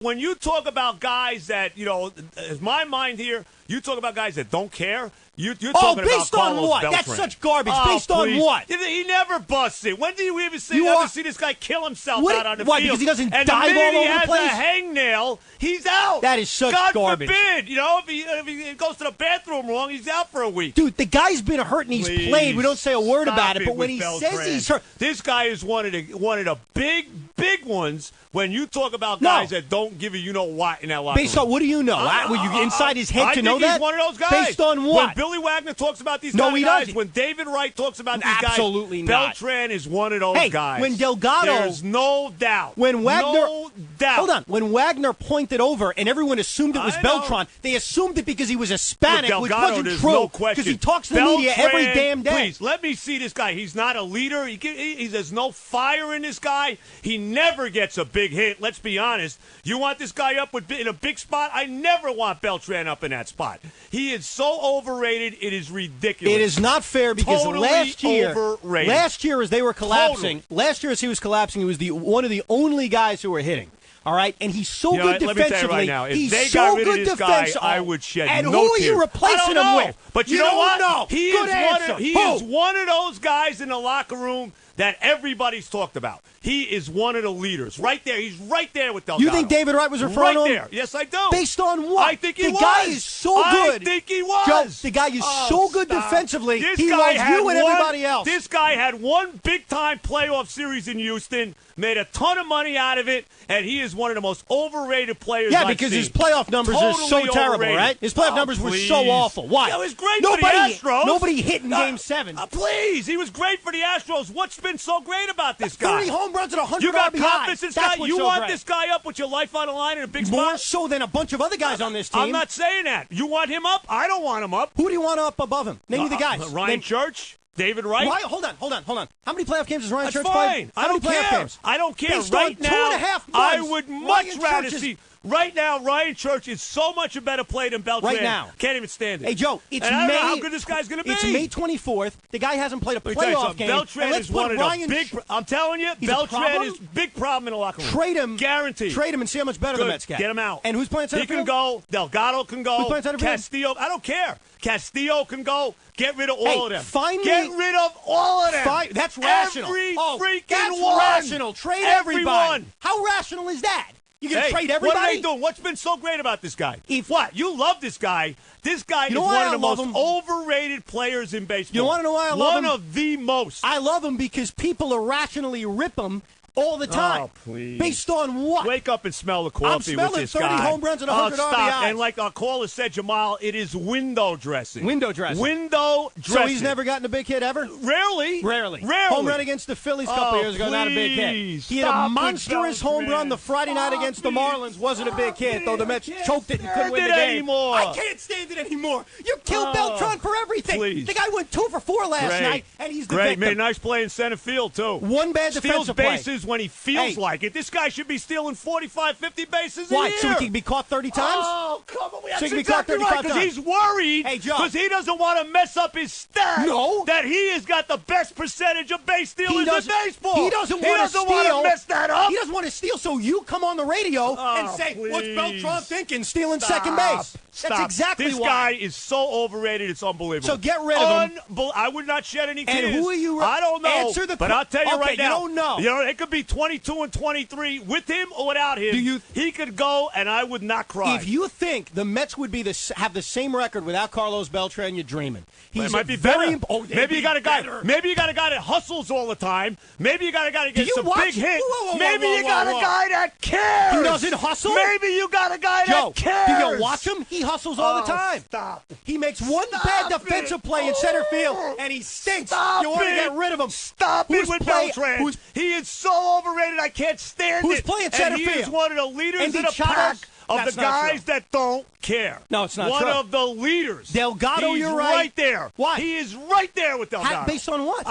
When you talk about guys that, is my mind here, you talk about guys that don't care. You're talking based about on Carlos what? Beltran. That's such garbage. Based on what? He never busts it. When do you ever see this guy kill himself out on the Why, field? because he doesn't and dive all over the And place? he has a hangnail, he's out. That is such God garbage. forbid. If he goes to the bathroom wrong, he's out for a week. Dude, the guy's been hurt and he's played. We don't say a word about it, but when he Beltran. says he's hurt. This guy is one of the big ones when you talk about guys that don't give you know what in that locker room. Based on what do you know? Were you inside his head to know that? I think he's one of those guys. Based on what? When Billy Wagner talks about these he guys, doesn't. when David Wright talks about these guys, absolutely not. Beltran is one of those guys. When Delgado, there's no doubt. When Wagner, no doubt. Hold on. When Wagner pointed over and everyone assumed it was Beltran, they assumed it because he was Hispanic, Delgado, which wasn't true. No question. Because he talks to the media every damn day. Please, let me see this guy. He's not a leader. There's no fire in this guy. He never gets a big hit. Let's be honest. You want this guy up in a big spot? I never want Beltran up in that spot. He is so overrated, it is ridiculous. It is not fair because totally last year, overrated. as they were collapsing, last year as he was collapsing, he was one of the only guys who were hitting. All right, and he's so good defensively. Let me tell you right now, if he's they so got rid good of this guy, defensively. I would shed and no who are tears. you replacing him with? But you know what? Know. He is one of those guys in the locker room that everybody's talked about. He is one of the leaders. Right there. He's right there with Delgado. You think David Wright was referring to him? Right there. Yes, I do. Based on what? I think he was. The guy is so good. I think he was. Joe, the guy is so good defensively. He loves you and everybody else. This guy had one big-time playoff series in Houston, made a ton of money out of it, and he is one of the most overrated players I've because seen. his playoff numbers are so terrible, overrated. right? His playoff numbers were so awful. Why? It was great for the Astros. Nobody hit in Game 7. Please, he was great for the Astros. What's been so great about this guy? 30 home runs and 100 You got RBIs. confidence in this guy? You want this guy up with your life on the line in a big spot? More so than a bunch of other guys on this team. I'm not saying that. You want him up? I don't want him up. Who do you want up above him? Name me the guys. Ryan Church? David Wright? Hold on. How many playoff games has Ryan Church played? I don't care. I don't care. Based right on now, 2.5 months, I would much rather see. Right now, Ryan Church is so much a better player than Beltran. Right now. Can't even stand it. Hey, Joe, it's and I don't May. know how good this guy's going to be. It's May 24th. The guy hasn't played a playoff game. Beltran is one of the big. I'm telling you, Beltran is big problem in the locker room. Trade him. Guaranteed. Trade him and see how much better the Mets get. Get him out. And who's playing center field? He can go. Delgado can go. Who's playing center field? Castillo. I don't care. Castillo can go. Get rid of all of them. Get rid of all of them. That's rational. Every freaking that's one. Rational. Trade everybody. How rational is that? You're going to trade everybody? What are they doing? What's been so great about this guy? What? You love this guy. This guy is one of the most overrated players in baseball. You want to know why I love him? One of the most. I love him because people irrationally rip him all the time. Oh, please. Based on what? Wake up and smell the coffee with this guy. I'm smelling 30 home runs and 100 stop. RBIs. And like our caller said, Jamal, it is window dressing. Window dressing. Window dressing. So he's never gotten a big hit ever? Rarely. Home run against the Phillies a couple years ago, not a big hit. He had a monstrous home run the Friday night against the Marlins. Wasn't a big hit, though the Mets choked it and couldn't win the game. Anymore. I can't stand it anymore. You killed Beltran for everything. Please. The guy went 2 for 4 last night, and he's the victim. Made a nice play in center field, too. One bad defensive play. Steals bases when he feels like it. This guy should be stealing 45, 50 bases a year. Why? So he can be caught 30 times? Oh, come on. So he can be caught 35 times. Because he's worried. Hey, Joe. Because he doesn't want to mess up his stat. No. That he has got the best percentage of base stealers in baseball. He doesn't want to mess that up. He doesn't want to steal, so you come on the radio and say, what's Beltran thinking, stealing second base? Stop. That's exactly this why. This guy is so overrated, it's unbelievable. So get rid of him. I would not shed any tears. And who are you? I don't know. Answer the but I'll tell you right now. You don't know. You know, it could be 22 and 23 with him or without him. He could go, and I would not cry. If you think the Mets would have the same record without Carlos Beltran, you're dreaming. He might be better. Maybe you got a guy. Maybe you got a guy that hustles all the time. Maybe you got a guy that gets some big hit. Maybe you got a guy that cares. He doesn't hustle. Maybe you got a guy that cares. Do you watch him? He hustles all the time. Stop. He makes one bad defensive play in center field, and he stinks. You want to get rid of him. Stop it with Beltran. He is so overrated. I can't stand it. Who's playing center field? He is one of the leaders in the pack of the guys that don't care. No, it's not true. One of the leaders. Delgado, you're right there. Why? He is right there with Delgado. Based on what?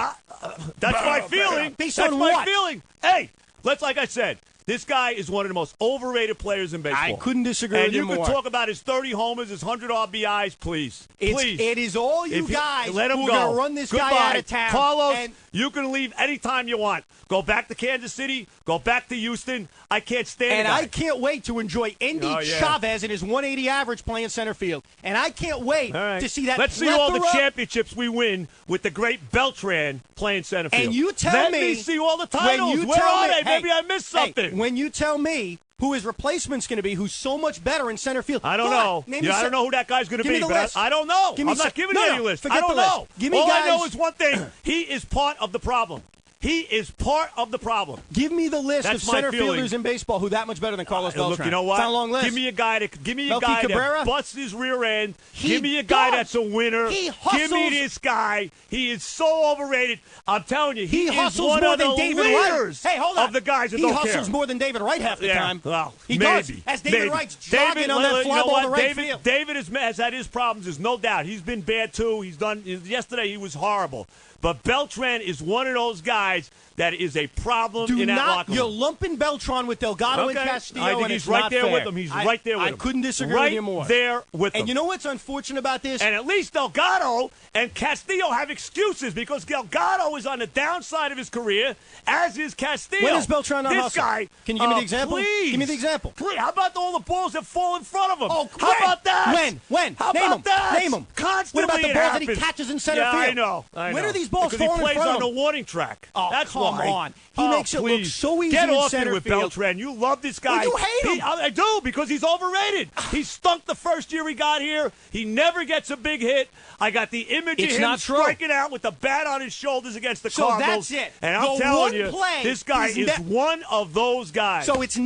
That's my feeling. Based That's on my what? feeling. Hey, like I said, This guy is one of the most overrated players in baseball. I couldn't disagree and with you more. And you more. can talk about his 30 homers, his 100 RBIs, please. It is all you guys let him who go. are going to run this Goodbye. guy out of town. Carlos, you can leave anytime you want. Go back to Kansas City. Go back to Houston. I can't stand it. And I can't wait to enjoy Endy Chavez and his 180 average playing center field. And I can't wait to see that. Let's see all the championships we win with the great Beltran playing center field. And you tell Let me. Let me see all the titles. Where are they? Maybe I missed something. When you tell me who his replacement's going to be, who's so much better in center field. I don't know. I don't know who that guy's going to be, but I don't know. I'm not giving you any list. I don't know. All I know is one thing. He is part of the problem. He is part of the problem. Give me the list of center fielders in baseball who that much better than Carlos Beltran. Look, you know what? It's not a long list. Give me a guy that busts his rear end. Give me a guy that's a winner. Give me this guy. He is so overrated. I'm telling you, he is one of the leaders of the guys that don't care. He hustles more than David Wright half the time. Well, he maybe. does. As David Wright's jogging on that fly ball to right field. David has had his problems. There's no doubt. He's been bad too. Yesterday he was horrible. But Beltran is one of those guys that is a problem in that locker room. You're lumping Beltran with Delgado and Castillo, I think and he's it's right not there fair. with them. He's right there with them. I couldn't disagree with you more. Right there with them. And you know what's unfortunate about this? And at least Delgado and Castillo have excuses because Delgado is on the downside of his career, as is Castillo. When is Beltran on hustle? Guy, can you give me the example? Please. Give me the example. Please. How about all the balls that fall in front of him? Oh, how about that? When? How Name about that? Name them. Constantly what about the it balls happens. that he catches in center field? I know. When are these balls because falling in front of him? he plays on the warning track. Oh, That's come why. on. He makes it look so easy Get in off center it with field. Beltran. You love this guy. Well, you hate him. I do, because he's overrated. He stunk the first year he got here. He never gets a big hit. I got the image of him striking out with the bat on his shoulders against the Cardinals. So that's it. And I'm telling you, this guy is one of those guys. So he's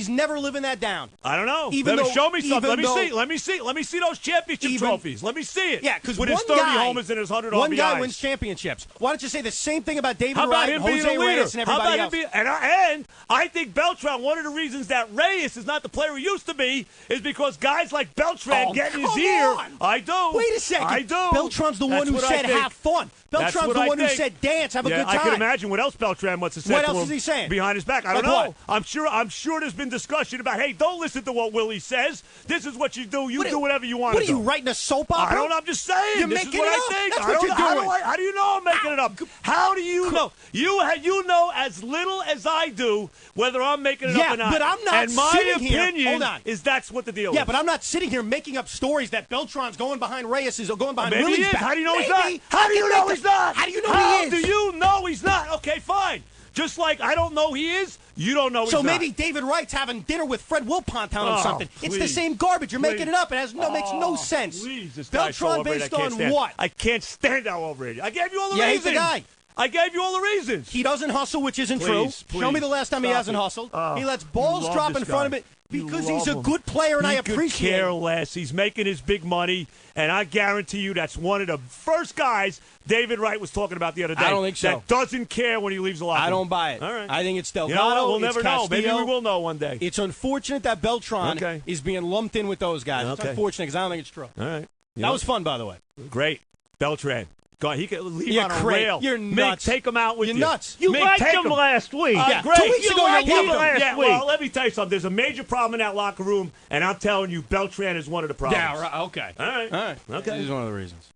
never living that down. I don't know. Show me something. Let me see those championship trophies. Let me see it. Yeah, because with his 30 homers and his 100 RBIs. One guy wins championships. Why don't you say the same thing about David Wright, and Jose Reyes and everybody else? And I think Beltran, one of the reasons that Reyes is not the player he used to be is because guys like Beltran get in his ear. I do. Wait a second. I do. Beltran's the one who said have fun. Beltran's the one who said dance, have a good time. I can imagine what else Beltran must have said to him. What else is he saying? Behind his back. I don't know. I'm sure there's been discussion about, hey, don't listen to what Willie says. This is what you do. You do whatever you want to do. What are you, writing a soap opera? I don't know. I'm just saying. You're this making is what it up. I think. That's what you're doing. How do you know I'm making it up? How do you know? You know as little as I do whether I'm making it up or not. But I'm not and my sitting opinion here. Hold on. is that's what the deal is. Yeah, but I'm not sitting here making up stories that Beltran's going behind Reyes or going behind Maybe Willie's he is. back. How do you know he's not? How do you know he's not? How do you know he is? How do you know he's not? Okay, fine. Just like I don't know he is, you don't know he's not. So maybe David Wright's having dinner with Fred Wilpon telling him something. It's the same garbage. You're making it up. It makes no sense. Please, this Beltran based on what? I can't stand how overrated. I gave you all the reasons. He's the guy. I gave you all the reasons. He doesn't hustle, which isn't true. Show me the last time he hasn't hustled. He lets balls drop in front of it because he's a good player, and I appreciate it. He could care less. He's making his big money, and I guarantee you that's one of the first guys David Wright was talking about the other day. I don't think so. That doesn't care when he leaves the locker room. I don't buy it. All right. I think it's Delgado. You know what? We'll never know. Maybe we will know one day. It's unfortunate that Beltran is being lumped in with those guys. It's unfortunate because I don't think it's true. All right. That was fun, by the way. Great. Beltran. God, he could leave on a rail. You're nuts. Take him out with you. You're nuts. You liked him last week. Great. 2 weeks ago, you loved him last week. Well, let me tell you something. There's a major problem in that locker room, and I'm telling you, Beltran is one of the problems. Yeah, right. Okay. All right. Okay. This is one of the reasons.